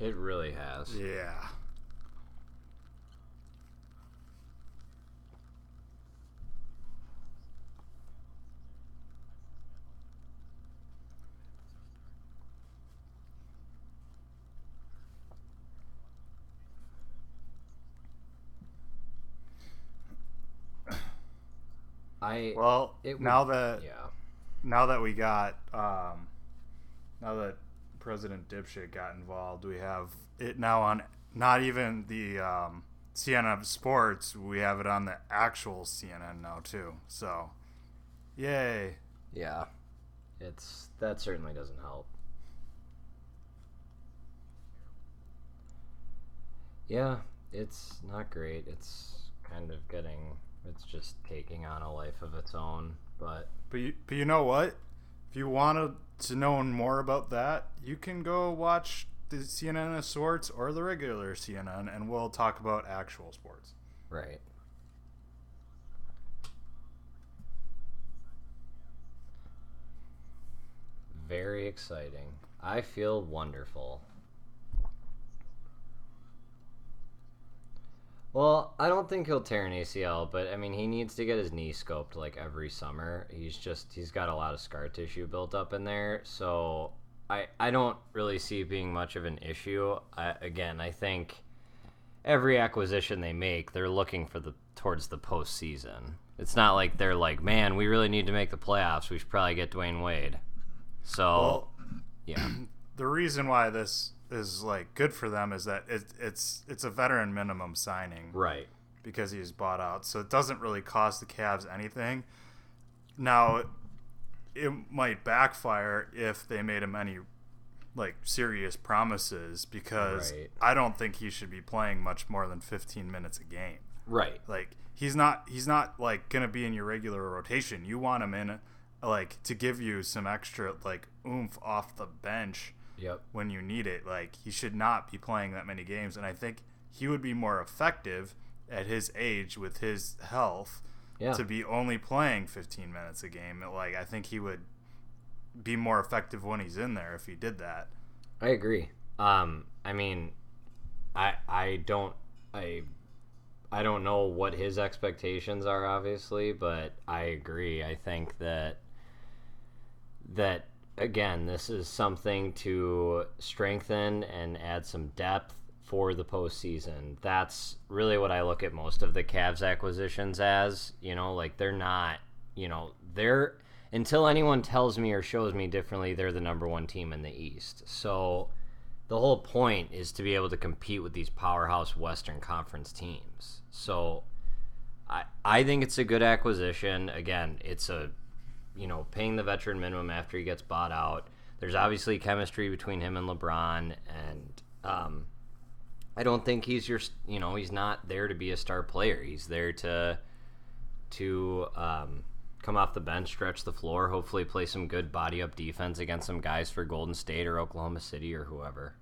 It really has. Yeah. I Well, it would now that yeah. now that we got now that President Dipshit got involved, we have it now on not even the CNN Sports. We have it on the actual CNN now too. So, yay! Yeah. That certainly doesn't help. Yeah, it's not great. It's just taking on a life of its own, but But you know what? If you wanted to know more about that, you can go watch the CNN Sports or the regular CNN, and we'll talk about actual sports. right. Very exciting. I feel wonderful. Well, I don't think he'll tear an ACL, but I mean, he needs to get his knee scoped like every summer. He's got a lot of scar tissue built up in there, so I don't really see it being much of an issue. I think every acquisition they make, they're looking for towards the postseason. It's not like they're like, man, we really need to make the playoffs. We should probably get Dwayne Wade. So, Well, yeah, the reason why this is like good for them is that it's a veteran minimum signing right. because he's bought out, so it doesn't really cost the Cavs anything. Now, it might backfire if they made him any like serious promises because Right. I don't think he should be playing much more than 15 minutes a game. Right. Like he's not like gonna be in your regular rotation. You want him in like to give you some extra like oomph off the bench Yep. when you need it. Like he should not be playing that many games, and I think he would be more effective at his age with his health Yeah. to be only playing 15 minutes a game. Like I think he would be more effective when he's in there if he did that. I agree. I mean, I don't I don't know what his expectations are, obviously, but I agree. I think that again, this is something to strengthen and add some depth for the postseason. That's really what I look at most of the Cavs acquisitions as. Like they're not, they're until anyone tells me or shows me differently, they're the number one team in the East. So the whole point is to be able to compete with these powerhouse Western Conference teams. So I think it's a good acquisition. Again, it's paying the veteran minimum after he gets bought out. There's obviously chemistry between him and LeBron, and I don't think he's he's not there to be a star player. He's there to come off the bench, stretch the floor, hopefully play some good body up defense against some guys for Golden State or Oklahoma City or whoever.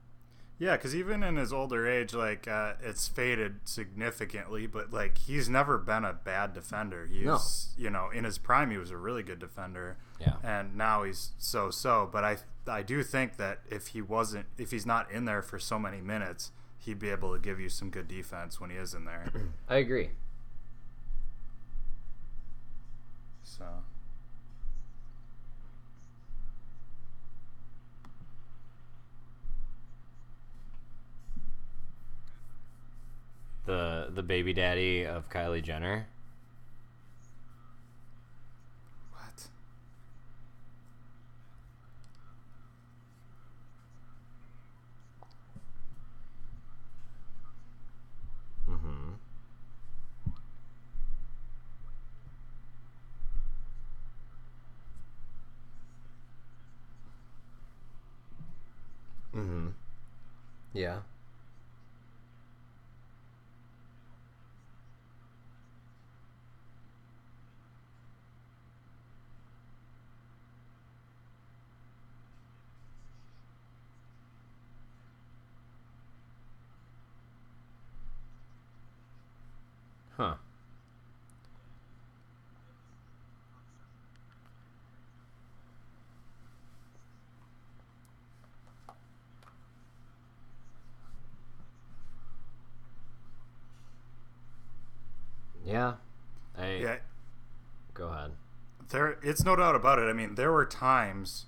Yeah, because even in his older age, like it's faded significantly, but like he's never been a bad defender. He's in his prime, he was a really good defender. Yeah. And now he's so. But I do think that if he's not in there for so many minutes, he'd be able to give you some good defense when he is in there. I agree. So. The baby daddy of Kylie Jenner. What? Mm-hmm. Mm-hmm. Yeah. Huh. Yeah. Yeah. Go ahead. It's no doubt about it. I mean, there were times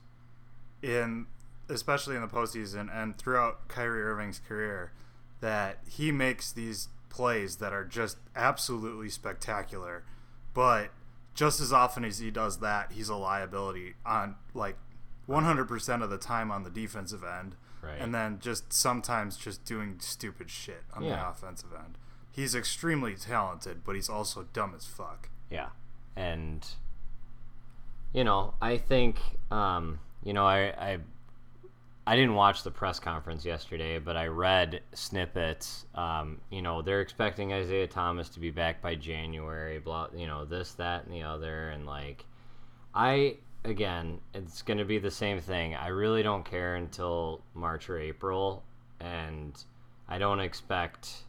especially in the postseason and throughout Kyrie Irving's career, that he makes these plays that are just absolutely spectacular. But just as often as he does that, he's a liability on 100% of the time on the defensive end. Right. And then just sometimes just doing stupid shit on the offensive end. He's extremely talented, but he's also dumb as fuck. Yeah. And, I think, I didn't watch the press conference yesterday, but I read snippets. They're expecting Isaiah Thomas to be back by January, blah, this, that, and the other. And, it's going to be the same thing. I really don't care until March or April, and I don't expect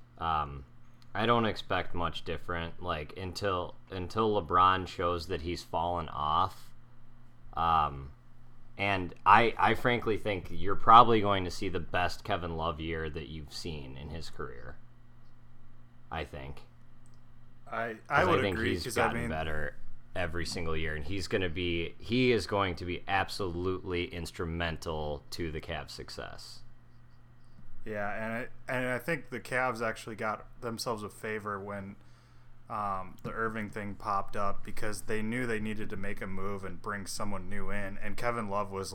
much different, until LeBron shows that he's fallen off. And I frankly think you're probably going to see the best Kevin Love year that you've seen in his career. I think. I would agree. I think he's gotten better every single year, and he is going to be absolutely instrumental to the Cavs' success. Yeah, and I think the Cavs actually got themselves a favor when the Irving thing popped up, because they knew they needed to make a move and bring someone new in, and Kevin Love was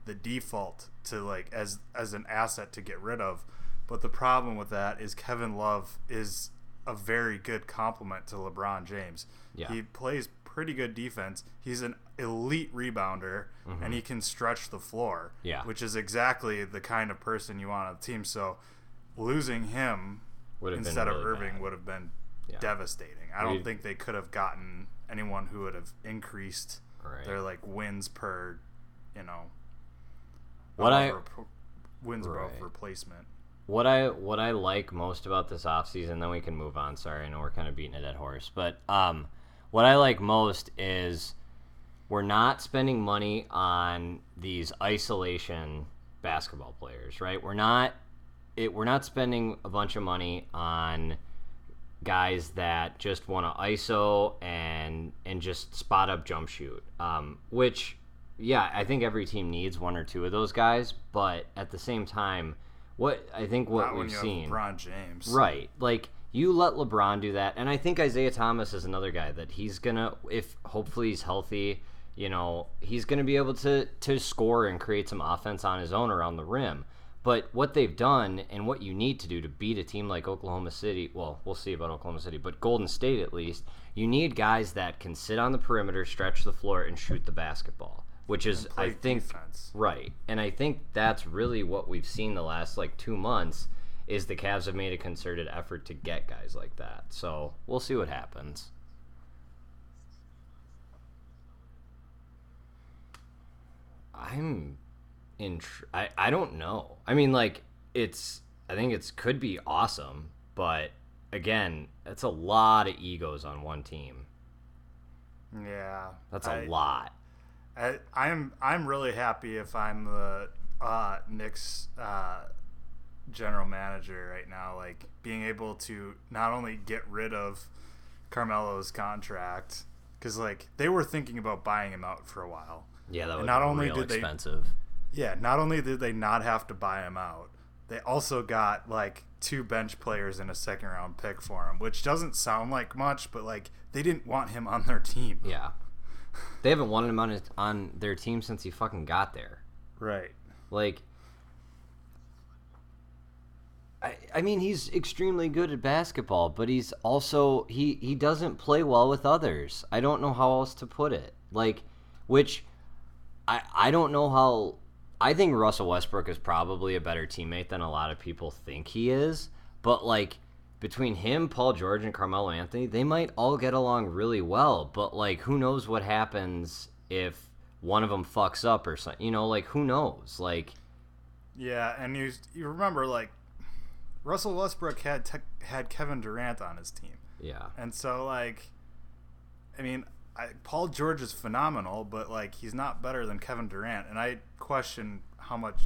the default to as an asset to get rid of. But the problem with that is Kevin Love is a very good complement to LeBron James. Yeah. He plays pretty good defense. He's an elite rebounder, and he can stretch the floor, which is exactly the kind of person you want on the team. So losing him instead of Irving would have been devastating. I don't think they could have gotten anyone who would have increased their wins per, wins above replacement. What I like most about this offseason, then we can move on. Sorry, I know we're kind of beating a dead horse, but what I like most is we're not spending money on these isolation basketball players, right? We're not spending a bunch of money on guys that just want to ISO and just spot up jump shoot, which, I think every team needs one or two of those guys, but at the same time, what we've seen, LeBron James, right? You let LeBron do that, and I think Isaiah Thomas is another guy that he's gonna, if hopefully he's healthy, he's gonna be able to score and create some offense on his own around the rim. But what they've done and what you need to do to beat a team like Oklahoma City, well, we'll see about Oklahoma City, but Golden State at least, you need guys that can sit on the perimeter, stretch the floor, and shoot the basketball, which is, I think, defense. Right. And I think that's really what we've seen the last 2 months, is the Cavs have made a concerted effort to get guys like that. So we'll see what happens. I don't know. I mean, I think it could be awesome, but again, it's a lot of egos on one team. Yeah, that's a lot. I'm really happy if I'm the Knicks general manager right now, being able to not only get rid of Carmelo's contract, because they were thinking about buying him out for a while. Yeah, that would be real expensive. Not only did they not have to buy him out, they also got 2 bench players and a second round pick for him, which doesn't sound like much, but they didn't want him on their team. Yeah, they haven't wanted him on their team since he fucking got there. Right. I mean, he's extremely good at basketball, but he's also he doesn't play well with others. I don't know how else to put it. Which I don't know how. I think Russell Westbrook is probably a better teammate than a lot of people think he is. But between him, Paul George, and Carmelo Anthony, they might all get along really well. But who knows what happens if one of them fucks up or something? Who knows? Yeah, and you remember Russell Westbrook had Kevin Durant on his team. Yeah. And so Paul George is phenomenal, but he's not better than Kevin Durant, and I question how much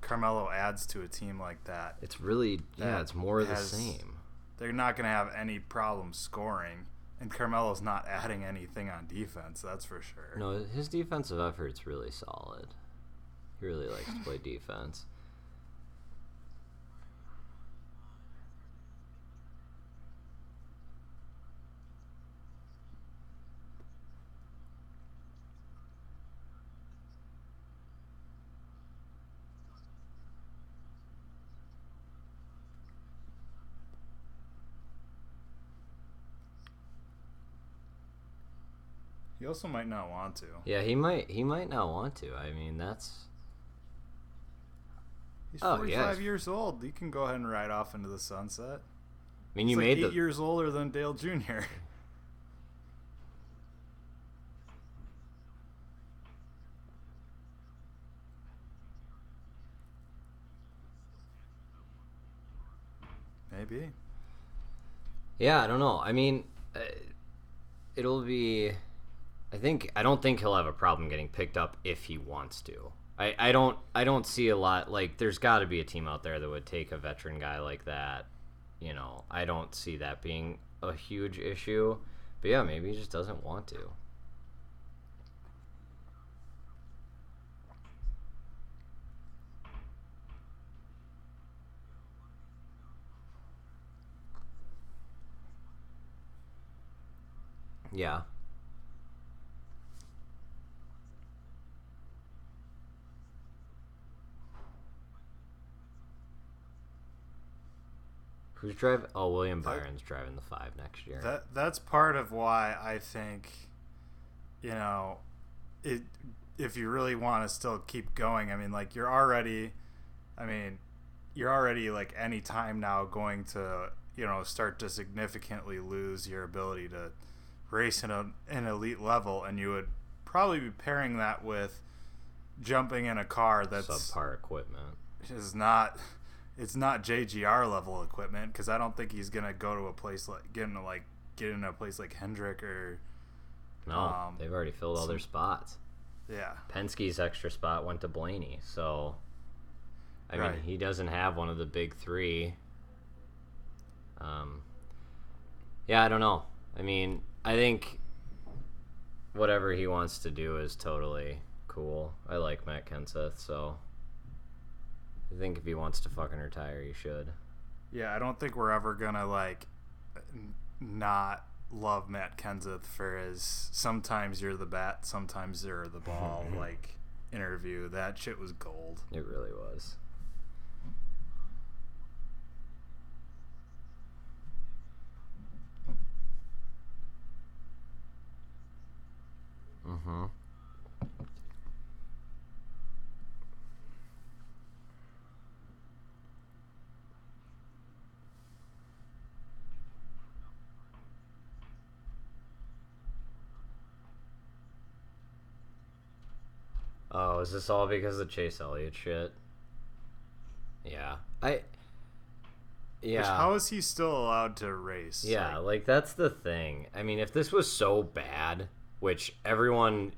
Carmelo adds to a team like that. It's really it's more of the same. they're not going to have any problem scoring. And Carmelo's not adding anything on defense, that's for sure. No, his defensive effort's really solid. He really likes to play defense. He also might not want to. Yeah, he might not want to. I mean, that's... He's 45 years old. He can go ahead and ride off into the sunset. I mean, He's like 8 years older than Dale Jr. Maybe. Yeah, I don't know. I mean, it'll be... I don't think he'll have a problem getting picked up if he wants to. I don't see a lot, like, there's got to be a team out there that would take a veteran guy like that. You know, I don't see that being a huge issue. But yeah, maybe he just doesn't want to. Yeah. Who's driving? Oh, William Byron's driving the 5 next year. That's part of why I think, you know, if you really want to still keep going, I mean, like, you're already like any time now going to, you know, start to significantly lose your ability to race in an elite level, and you would probably be pairing that with jumping in a car that's subpar equipment. It's not JGR level equipment, because I don't think he's gonna go to a place like get in a place like Hendrick or. No, they've already filled all their spots. Yeah. Penske's extra spot went to Blaney, so I mean, he doesn't have one of the big 3. Yeah, I don't know. I mean, I think whatever he wants to do is totally cool. I like Matt Kenseth, so I think if he wants to fucking retire, he should. Yeah, I don't think we're ever gonna like not love Matt Kenseth for his sometimes you're the bat, sometimes you're the ball like interview. That shit was gold. It really was. Mm-hmm. Oh, is this all because of Chase Elliott shit? Yeah. Yeah. How is he still allowed to race? Yeah, like that's the thing. I mean, if this was so bad, which everyone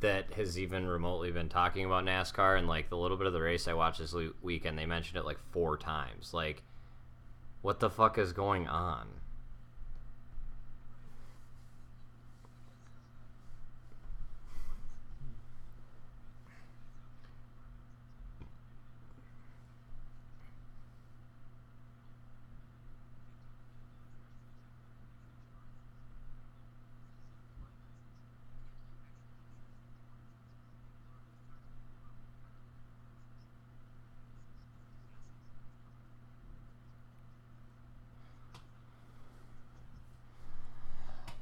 that has even remotely been talking about NASCAR and like the little bit of the race I watched this weekend, they mentioned it like 4 times. Like, what the fuck is going on?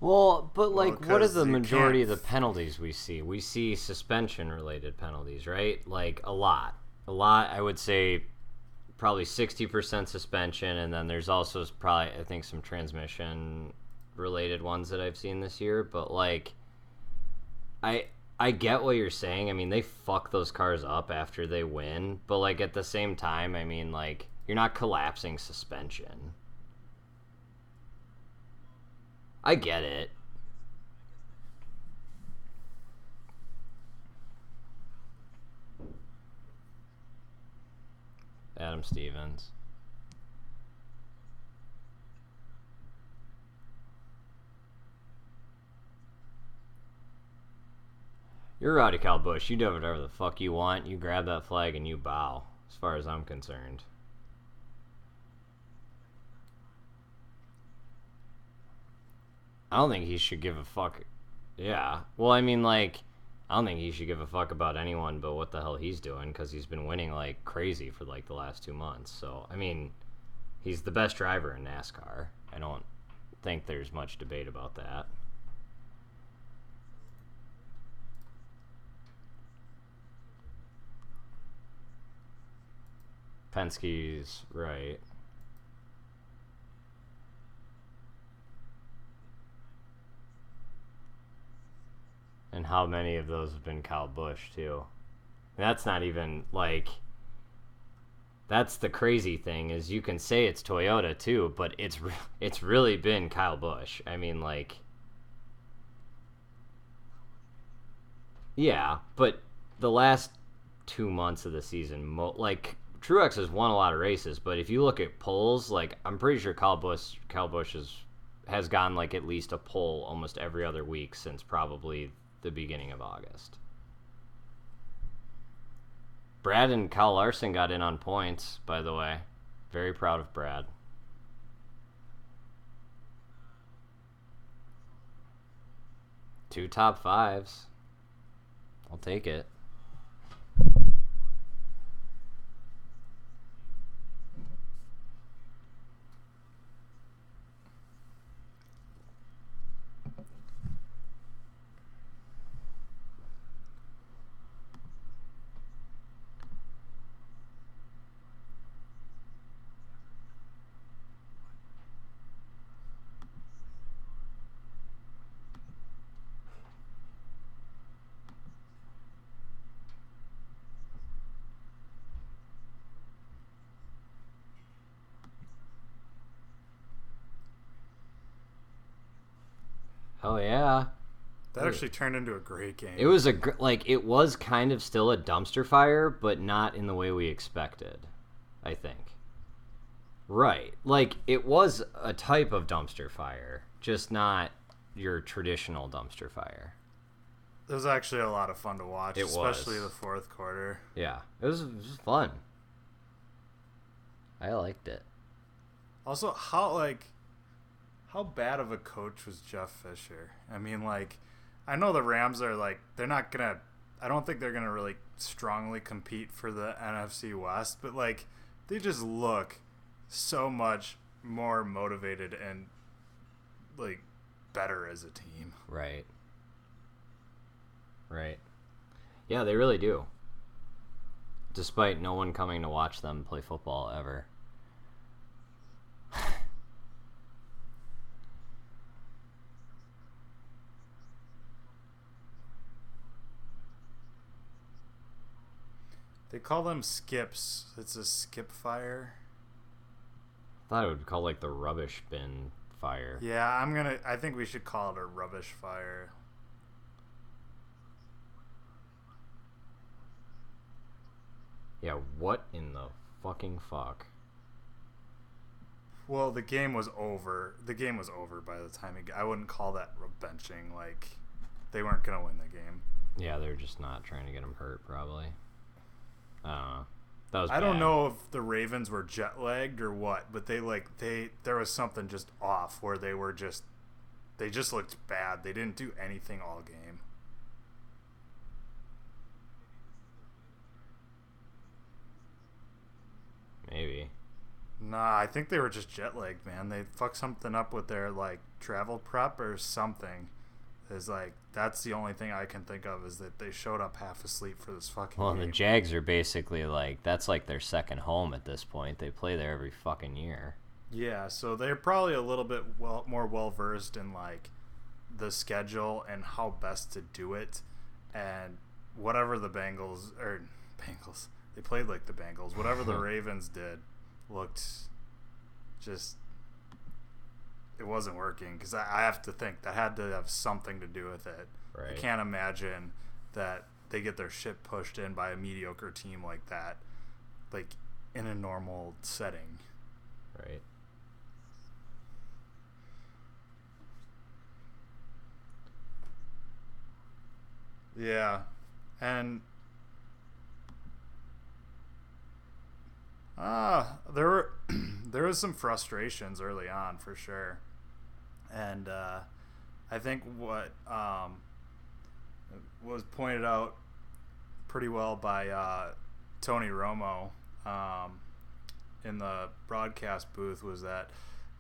Well, but like, what are the majority of the penalties we see? We see suspension-related penalties, right? Like, a lot. I would say probably 60% suspension, and then there's also probably, I think, some transmission-related ones that I've seen this year. But, like, I get what you're saying. I mean, they fuck those cars up after they win. But, like, at the same time, I mean, like, you're not collapsing suspension. I get it. Adam Stevens. You're Rowdy Kyle Busch. You do whatever the fuck you want. You grab that flag and you bow, as far as I'm concerned. I don't think he should give a fuck. Yeah. Well, I mean, like, I don't think he should give a fuck about anyone but what the hell he's doing, because he's been winning like crazy for like the last 2 months. So, I mean, he's the best driver in NASCAR. I don't think there's much debate about that. Penske's right. And how many of those have been Kyle Busch, too? And that's not even, like... That's the crazy thing, is you can say it's Toyota, too, but it's really been Kyle Busch. I mean, like... Yeah, but the last 2 months of the season, like... Truex has won a lot of races, but if you look at polls, like, I'm pretty sure Kyle Busch has gotten, like, at least a poll almost every other week since probably the beginning of August. Brad and Kyle Larson got in on points, by the way. Very proud of Brad. Two top fives. I'll take it. Oh yeah. That actually turned into a great game. It was it was kind of still a dumpster fire, but not in the way we expected, I think. Right. Like, it was a type of dumpster fire, just not your traditional dumpster fire. It was actually a lot of fun to watch, especially was. the fourth quarter. Yeah. It was fun. I liked it. Also, how bad of a coach was Jeff Fisher? I mean, like, I know the Rams are, like, they're not going to, I don't think they're going to really strongly compete for the NFC West, but, like, they just look so much more motivated and, like, better as a team. Right. Right. Yeah, they really do. Despite no one coming to watch them play football ever. They call them skips. It's a skip fire. I thought it would be called, like, the rubbish bin fire. Yeah, I think we should call it a rubbish fire. Yeah, what in the fucking fuck? Well, the game was over. The game was over by the time I wouldn't call that benching. Like, they weren't going to win the game. Yeah, they're just not trying to get him hurt, probably. I don't know. That was bad. I don't know if the Ravens were jet lagged or what, but there was something just off where they just looked bad. They didn't do anything all game. Maybe. Nah, I think they were just jet lagged, man. They fucked something up with their, like, travel prep or something. Is like, that's the only thing I can think of, is that they showed up half asleep for this fucking Well, game. the Jags are basically like, that's like their second home at this point. They play there every fucking year. Yeah, so they're probably a little bit more well versed in, like, the schedule and how best to do it, and whatever the Bengals, they played like the Bengals. Whatever the Ravens did looked just, it wasn't working, because I have to think that had to have something to do with it. Right. I can't imagine that they get their shit pushed in by a mediocre team like that, like, in a normal setting. Right. Yeah. And there were there was some frustrations early on for sure. And I think what was pointed out pretty well by Tony Romo in the broadcast booth was that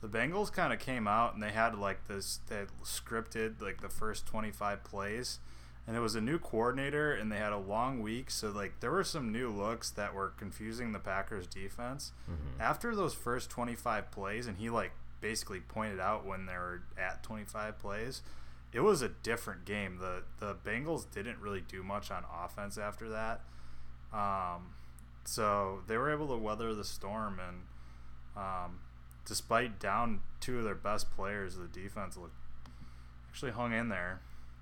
the Bengals kind of came out and they had like this, they had scripted like the first 25 plays, and it was a new coordinator and they had a long week, so like there were some new looks that were confusing the Packers defense. After those first 25 plays, and he like basically pointed out when they were at 25 plays, it was a different game. The Bengals didn't really do much on offense after that. So they were able to weather the storm, and despite down two of their best players, the defense actually hung in there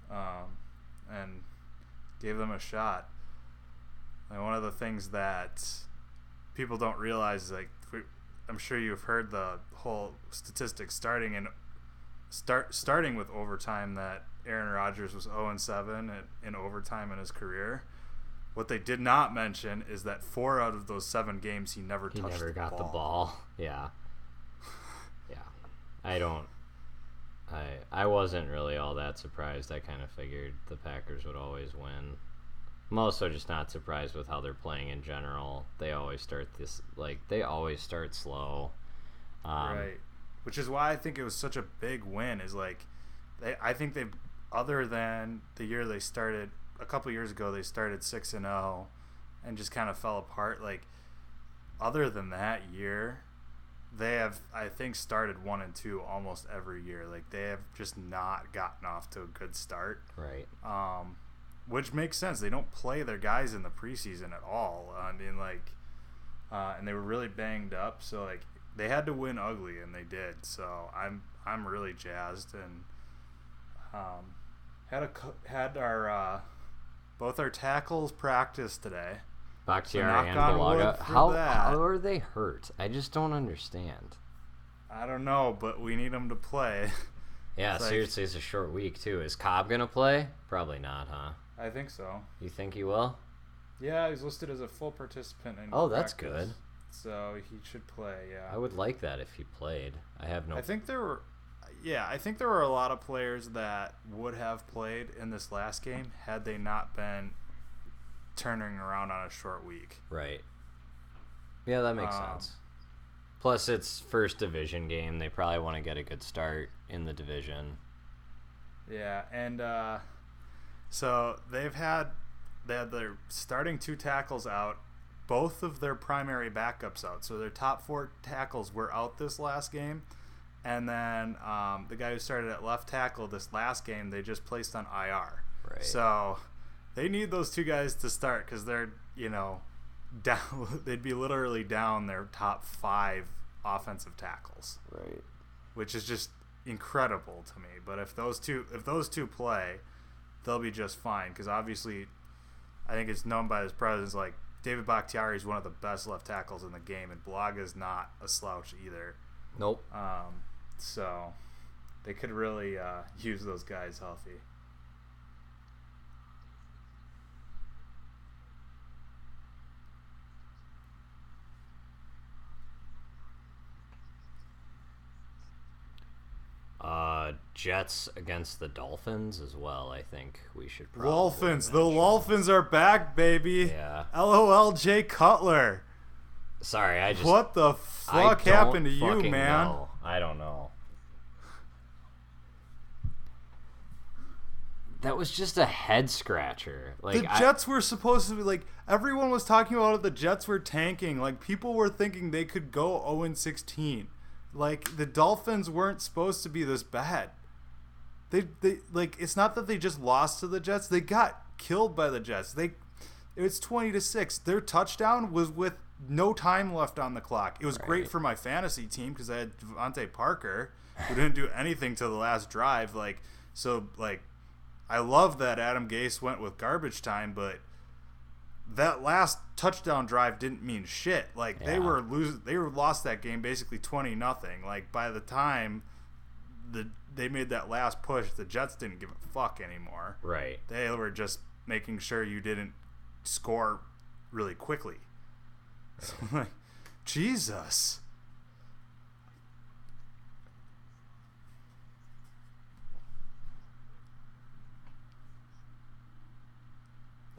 and gave them a shot. And one of the things that people don't realize is, like, I'm sure you've heard the whole statistics starting with overtime, that Aaron Rodgers was 0-7 in overtime in his career. What they did not mention is that 4 out of those 7 games he never got the ball. Yeah. I wasn't really all that surprised. I kind of figured the Packers would always win. I'm also just not surprised with how they're playing in general. They always start slow. Right. Which is why I think it was such a big win, is like I think they've, other than the year they started a couple years ago, they started 6-0 and just kind of fell apart. Like, other than that year, they have, I think, started 1-2 almost every year. Like, they have just not gotten off to a good start. Right. Which makes sense. They don't play their guys in the preseason at all. I mean, like, and they were really banged up. So, like, they had to win ugly, and they did. So I'm really jazzed, and had our both our tackles practice today. Bakhtiari and Balaga. How are they hurt? I just don't understand. I don't know, but we need them to play. Yeah, seriously, it's a short week too. Is Cobb gonna play? Probably not, huh? I think so. You think he will? Yeah, he's listed as a full participant in that's good. So he should play. Yeah, I would like that if he played. I think there were a lot of players that would have played in this last game had they not been turning around on a short week. Right. Yeah, that makes sense. Plus, it's first division game. They probably want to get a good start in the division. Yeah, and so they had their starting 2 tackles out, both of their primary backups out. So their top 4 tackles were out this last game. And then the guy who started at left tackle this last game, they just placed on IR. Right. So they need those 2 guys to start, because they're, down. They'd be literally down their top 5 offensive tackles. Right. Which is just incredible to me. But if those two play, they'll be just fine, because obviously I think it's known by his presence, like, David Bakhtiari is one of the best left tackles in the game, and Balaga is not a slouch either. Nope. So they could really use those guys healthy. Jets against the Dolphins as well. I think we should probably Dolphins. The Dolphins are back, baby. Yeah. LOL, Jay Cutler. Sorry, what the fuck happened to you, man? Know. I don't know. That was just a head scratcher. Like, the Jets were supposed to be, like, everyone was talking about it. The Jets were tanking. Like, people were thinking they could go 0-16. Like, the Dolphins weren't supposed to be this bad. They like, it's not that they just lost to the Jets. They got killed by the Jets. It's 20-6. Their touchdown was with no time left on the clock. It was great for my fantasy team because I had Devontae Parker, who didn't do anything to the last drive. I love that Adam Gase went with garbage time, but that last touchdown drive didn't mean shit. Like, they lost that game basically 20-0. Like, by the time they made that last push, the Jets didn't give a fuck anymore. Right. They were just making sure you didn't score really quickly. So, like, Jesus.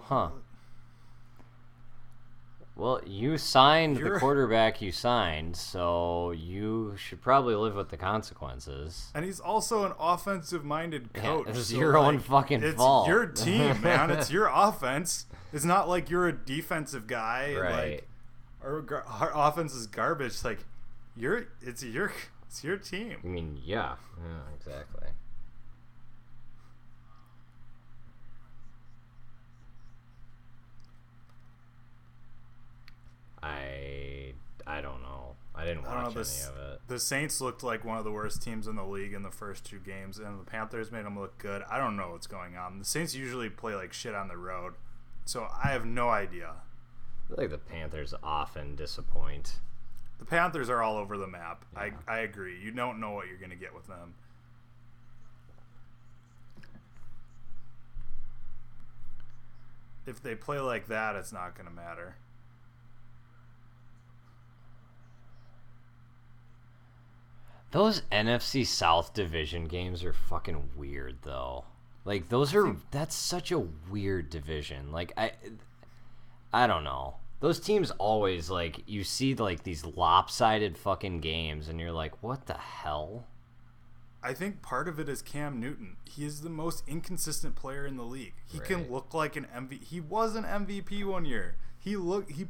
Huh. Well, you signed the You're- quarterback you signed, so you should probably live with the consequences. And he's also an offensive-minded coach. Yeah, it's so, your own like, fucking fault. It's your team, man. It's your offense. It's not like you're a defensive guy. Right. Like, our offense is garbage. Like, it's your team. I mean, yeah, exactly. I don't know. I didn't watch any of it. The Saints looked like one of the worst teams in the league in the first 2 games, and the Panthers made them look good. I don't know what's going on. The Saints usually play like shit on the road, so I have no idea. I feel like the Panthers often disappoint. The Panthers are all over the map. Yeah. I agree. You don't know what you're going to get with them. If they play like that, it's not going to matter. Those NFC South division games are fucking weird, though. Like, that's such a weird division. Like, I don't know. Those teams always, like, you see, like, these lopsided fucking games, and you're like, what the hell? I think part of it is Cam Newton. He is the most inconsistent player in the league. He can look like an MVP. He was an MVP one year. He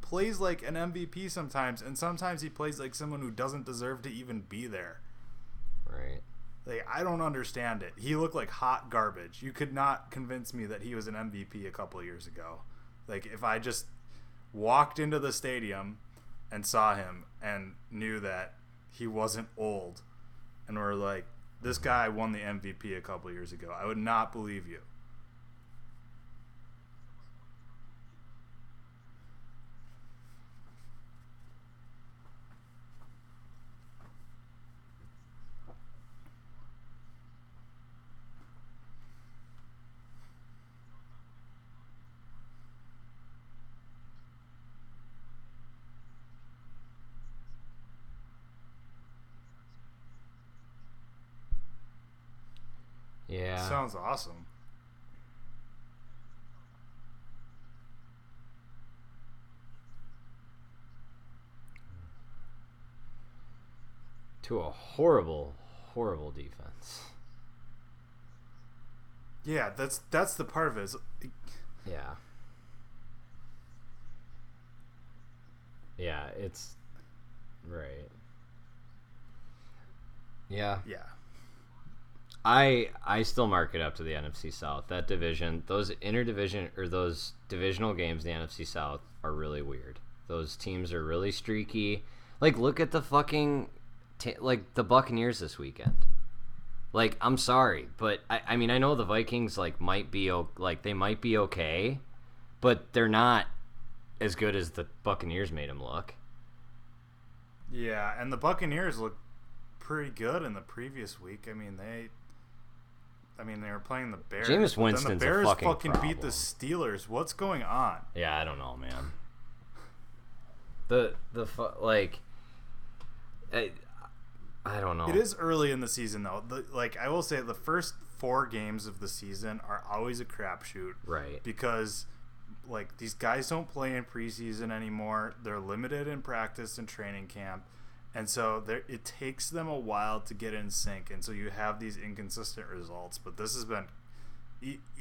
plays like an MVP sometimes, and sometimes he plays like someone who doesn't deserve to even be there. Right. Like, I don't understand it. He looked like hot garbage. You could not convince me that he was an MVP a couple of years ago. Like, if I just walked into the stadium and saw him and knew that he wasn't old and were like, this guy won the MVP a couple of years ago, I would not believe you. Yeah. Sounds awesome. To a horrible, horrible defense. Yeah, that's the part of it. Yeah. Yeah, it's right. Yeah. Yeah. I still mark it up to the NFC South. That division, those interdivision or those divisional games in the NFC South are really weird. Those teams are really streaky. Like, look at the fucking like the Buccaneers this weekend. Like, I'm sorry, but I mean, I know the Vikings like might be okay, but they're not as good as the Buccaneers made them look. Yeah, and the Buccaneers looked pretty good in the previous week. I mean, they were playing the Bears. Jameis Winston's the Bears a fucking beat problem. the Steelers. What's going on? Yeah, I don't know, man. I don't know. It is early in the season, though. I will say, the first 4 games of the season are always a crapshoot, right? Because like, these guys don't play in preseason anymore. They're limited in practice and training camp, and so it takes them a while to get in sync, and so you have these inconsistent results. But this has been,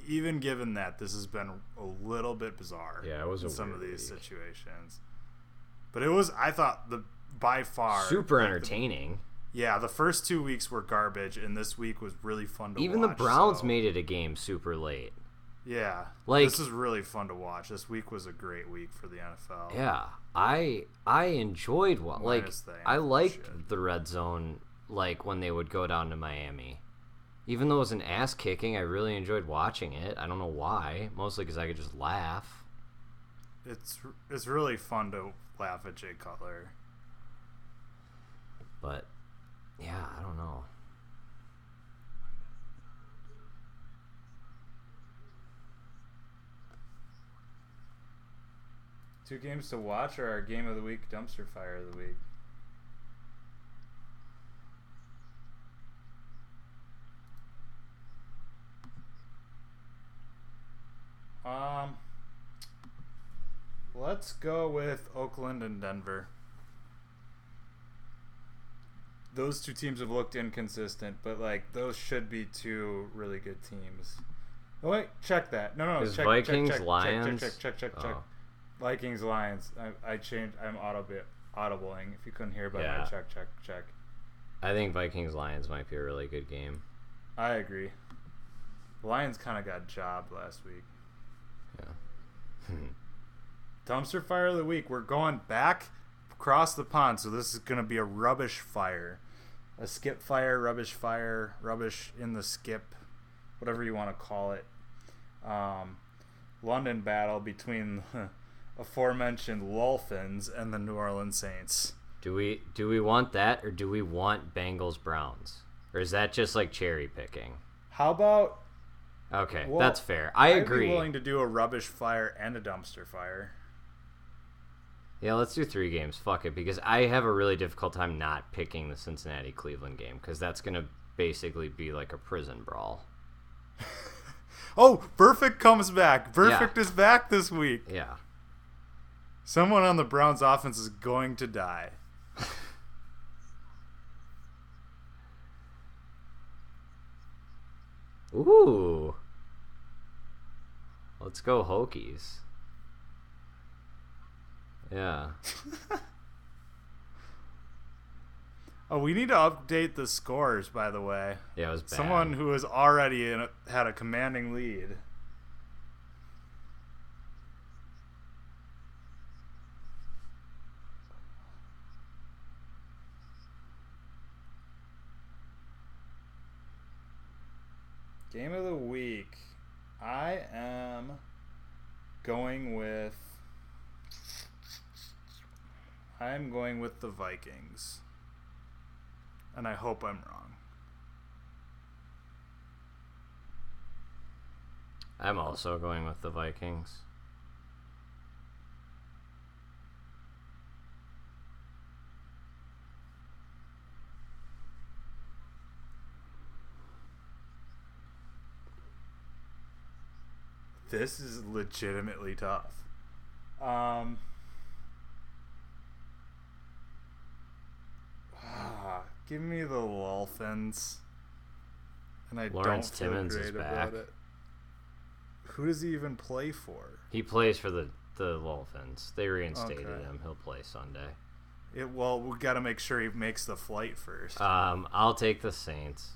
even given that, this has been a little bit bizarre. Yeah, it was in a some of weird these week. situations. But it was, I thought, by far super entertaining. Yeah, the first 2 weeks were garbage, and this week was really fun to watch. Even the Browns made it a game super late. Yeah, like, this is really fun to watch. This week was a great week for the NFL. Yeah, I enjoyed I liked the red zone, like when they would go down to Miami. Even though it was an ass kicking, I really enjoyed watching it. I don't know why, mostly because I could just laugh. It's really fun to laugh at Jay Cutler. But yeah, I don't know. 2 games to watch or our game of the week, dumpster fire of the week? Let's go with Oakland and Denver. Those 2 teams have looked inconsistent, but like those should be 2 really good teams. Oh wait, check that. No, Is check, Vikings check, Lions? Check. Oh. Vikings Lions. I changed. I'm audibling. If you couldn't hear, but Yeah. I check. I think Vikings Lions might be a really good game. I agree. Lions kind of got jobbed last week. Yeah. Dumpster fire of the week. We're going back across the pond, so this is going to be a rubbish fire. A skip fire, rubbish in the skip, whatever you want to call it. London battle between aforementioned Dolphins and the New Orleans Saints. Do we want that, or do we want Bengals Browns? Or is that just like cherry picking? How about... Okay, Well, that's fair. I agree. I'd be willing to do a rubbish fire and a dumpster fire. Yeah, let's do 3 games. Fuck it, because I have a really difficult time not picking the Cincinnati-Cleveland game, because that's going to basically be like a prison brawl. Oh, Perfect comes back. Perfect is back this week. Yeah. Someone on the Browns offense is going to die. Ooh. Let's go Hokies. Yeah. Oh, we need to update the scores, by the way. Yeah, it was bad. Someone who has already had a commanding lead. Game of the week. I am going with the Vikings. And I hope I'm wrong. I'm also going with the Vikings. This is legitimately tough. Give me the Dolphins. And I Lawrence don't feel Timmons great is about back. it. Who does he even play for? He plays for the Dolphins. They reinstated Okay. him. He'll play Sunday. Well, we got to make sure he makes the flight first. I'll take the Saints.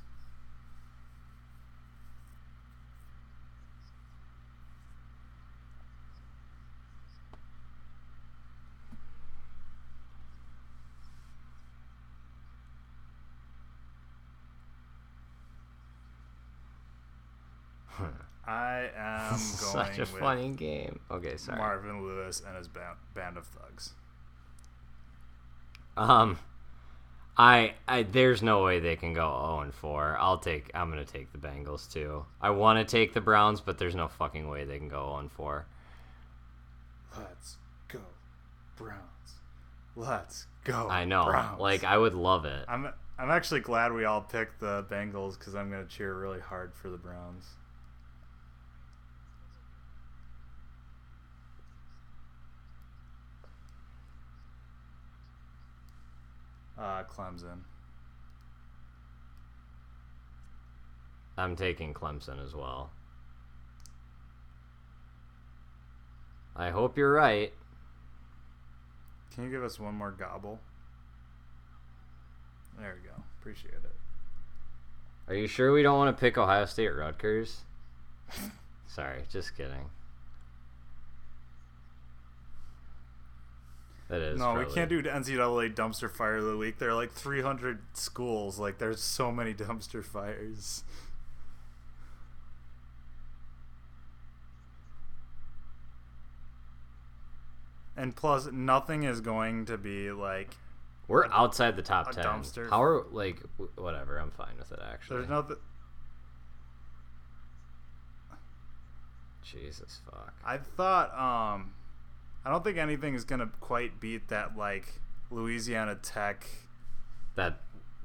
I am going Such a with funny game. Okay, sorry. Marvin Lewis and his band of thugs. I there's no way they can go 0-4. I'm gonna take the Bengals too. I want to take the Browns, but there's no fucking way they can go 0-4. Let's go, Browns. Let's go. I know. Browns. Like, I would love it. I'm actually glad we all picked the Bengals because I'm gonna cheer really hard for the Browns. Clemson. I'm taking Clemson as well. I hope you're right. Can you give us one more gobble? There we go. Appreciate it. Are you sure we don't want to pick Ohio State Rutgers? Sorry, just kidding. That is No, probably... we can't do NCAA dumpster fire of the week. There are like 300 schools. Like, there's so many dumpster fires. And plus, nothing is going to be like... We're outside the top 10. dumpster. How are, like, whatever, I'm fine with it, actually. There's nothing... Jesus fuck. I thought, I don't think anything is gonna quite beat that like Louisiana Tech. That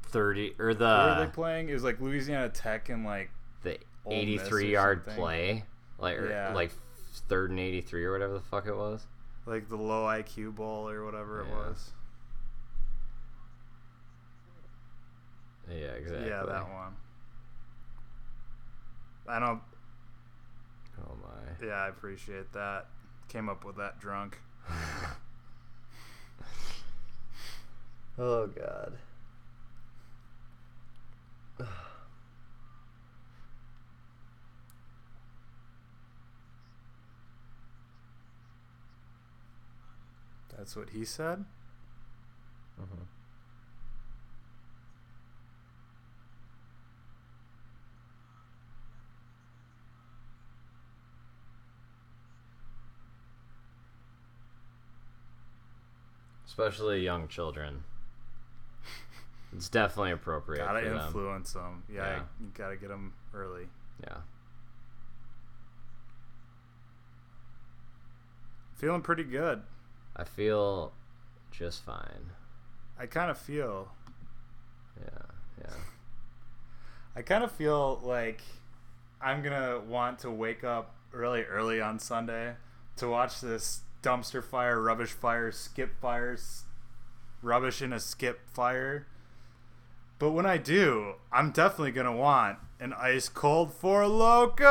30 or Who are they playing? It was like Louisiana Tech and like the Ole Miss 83-yard something. play, like like 3rd and 83 or whatever the fuck it was. Like the low IQ bowl or whatever it was. Yeah, exactly. Yeah, that one. I don't. Oh my. Yeah, I appreciate that. Came up with that drunk. Oh God. That's what he said? Mm-hmm. Especially young children. It's definitely appropriate. Gotta for influence them. Yeah. You gotta get them early. Yeah. Feeling pretty good. I feel just fine. I kind of feel. Yeah. I kind of feel like I'm gonna want to wake up really early on Sunday to watch this dumpster fire, rubbish fire, skip fires, rubbish in a skip fire. But when I do, I'm definitely gonna want an ice cold Four Loko.